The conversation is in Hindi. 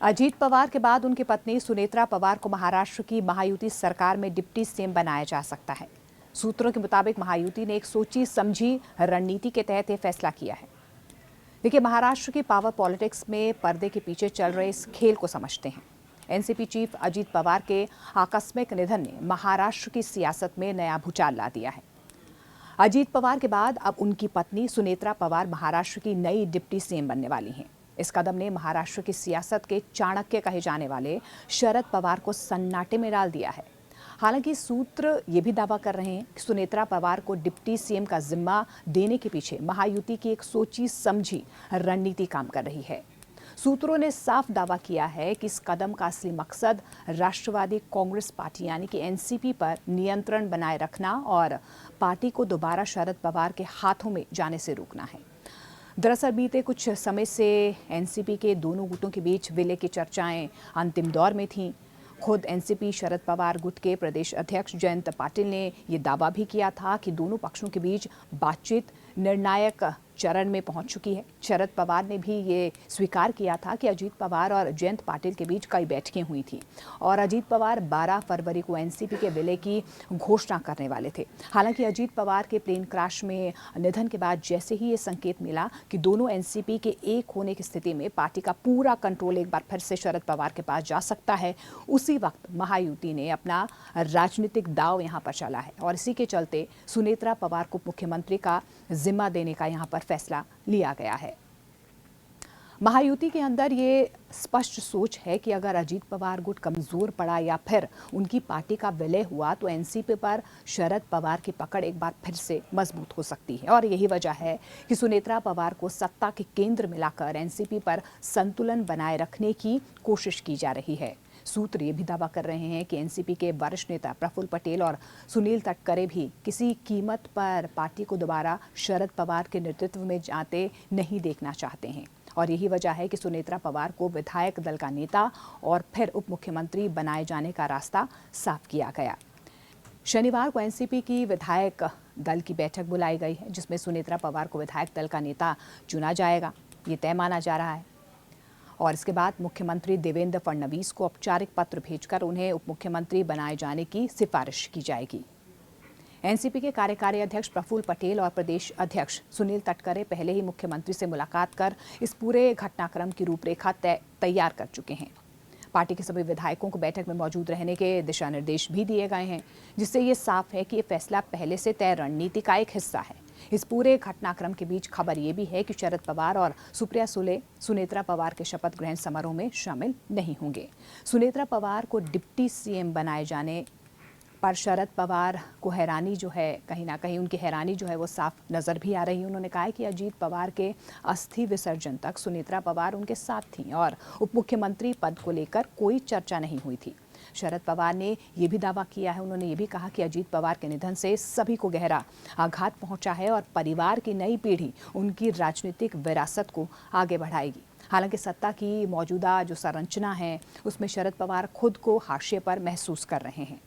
अजीत पवार के बाद उनकी पत्नी सुनेत्रा पवार को महाराष्ट्र की महायुति सरकार में डिप्टी सीएम बनाया जा सकता है। सूत्रों के मुताबिक महायुति ने एक सोची समझी रणनीति के तहत यह फैसला किया है। देखिए, महाराष्ट्र की पावर पॉलिटिक्स में पर्दे के पीछे चल रहे इस खेल को समझते हैं। एनसीपी चीफ अजीत पवार के आकस्मिक निधन ने महाराष्ट्र की सियासत में नया भूचाल ला दिया है। अजीत पवार के बाद अब उनकी पत्नी सुनेत्रा पवार महाराष्ट्र की नई डिप्टी सीएम बनने वाली हैं। इस कदम ने महाराष्ट्र की सियासत के चाणक्य कहे जाने वाले शरद पवार को सन्नाटे में डाल दिया है। हालांकि सूत्र ये भी दावा कर रहे हैं कि सुनेत्रा पवार को डिप्टी सीएम का जिम्मा देने के पीछे महायुति की एक सोची समझी रणनीति काम कर रही है। सूत्रों ने साफ दावा किया है कि इस कदम का असली मकसद राष्ट्रवादी कांग्रेस पार्टी यानी कि एनसीपी पर नियंत्रण बनाए रखना और पार्टी को दोबारा शरद पवार के हाथों में जाने से रोकना है। दरअसल बीते कुछ समय से एनसीपी के दोनों गुटों के बीच विलय की चर्चाएं अंतिम दौर में थीं। खुद एनसीपी शरद पवार गुट के प्रदेश अध्यक्ष जयंत पाटिल ने ये दावा भी किया था कि दोनों पक्षों के बीच बातचीत निर्णायक चरण में पहुंच चुकी है। शरद पवार ने भी ये स्वीकार किया था कि अजीत पवार और जयंत पाटिल के बीच कई बैठकें हुई थी और अजीत पवार 12 फरवरी को एनसीपी के विलय की घोषणा करने वाले थे। हालांकि अजीत पवार के प्लेन क्रैश में निधन के बाद जैसे ही ये संकेत मिला कि दोनों एनसीपी के एक होने की स्थिति में पार्टी का पूरा कंट्रोल एक बार फिर से शरद पवार के पास जा सकता है, उसी वक्त महायुति ने अपना राजनीतिक दांव यहाँ पर चला है और इसी के चलते सुनेत्रा पवार को मुख्यमंत्री का जिम्मा देने का यहाँ पर फैसला लिया गया है। महायुति के अंदर ये स्पष्ट सोच है कि अगर अजीत पवार गुट कमजोर पड़ा या फिर उनकी पार्टी का विलय हुआ तो एनसीपी पर शरद पवार की पकड़ एक बार फिर से मजबूत हो सकती है और यही वजह है कि सुनेत्रा पवार को सत्ता के केंद्र में लाकर एनसीपी पर संतुलन बनाए रखने की कोशिश की जा रही है। सूत्र ये भी दावा कर रहे हैं कि एनसीपी के वरिष्ठ नेता प्रफुल्ल पटेल और सुनील तटकरे भी किसी कीमत पर पार्टी को दोबारा शरद पवार के नेतृत्व में जाते नहीं देखना चाहते हैं और यही वजह है कि सुनेत्रा पवार को विधायक दल का नेता और फिर उप मुख्यमंत्री बनाए जाने का रास्ता साफ किया गया। शनिवार को एनसीपी की विधायक दल की बैठक बुलाई गई है जिसमें सुनेत्रा पवार को विधायक दल का नेता चुना जाएगा, ये तय माना जा रहा है और इसके बाद मुख्यमंत्री देवेंद्र फडणवीस को औपचारिक पत्र भेजकर उन्हें उप मुख्यमंत्री बनाए जाने की सिफारिश की जाएगी। एनसीपी के कार्यकारी अध्यक्ष प्रफुल्ल पटेल और प्रदेश अध्यक्ष सुनील तटकरे पहले ही मुख्यमंत्री से मुलाकात कर इस पूरे घटनाक्रम की रूपरेखा तैयार कर चुके हैं। पार्टी के सभी विधायकों को बैठक में मौजूद रहने के दिशा निर्देश भी दिए गए हैं, जिससे ये साफ है कि ये फैसला पहले से तय रणनीति का एक हिस्सा है। इस पूरे घटनाक्रम के बीच खबर ये भी है कि शरद पवार और सुप्रिया सुले सुनेत्रा पवार के शपथ ग्रहण समारोह में शामिल नहीं होंगे। सुनेत्रा पवार को डिप्टी सीएम बनाए जाने पर शरद पवार को हैरानी जो है, कहीं ना कहीं उनकी हैरानी जो है वो साफ नज़र भी आ रही है। उन्होंने कहा है कि अजीत पवार के अस्थि विसर्जन तक सुनेत्रा पवार उनके साथ थीं और उप मुख्यमंत्री पद को लेकर कोई चर्चा नहीं हुई थी। शरद पवार ने ये भी दावा किया है, उन्होंने ये भी कहा कि अजीत पवार के निधन से सभी को गहरा आघात पहुंचा है और परिवार की नई पीढ़ी उनकी राजनीतिक विरासत को आगे बढ़ाएगी। हालांकि सत्ता की मौजूदा जो संरचना है उसमें शरद पवार खुद को हाशिए पर महसूस कर रहे हैं।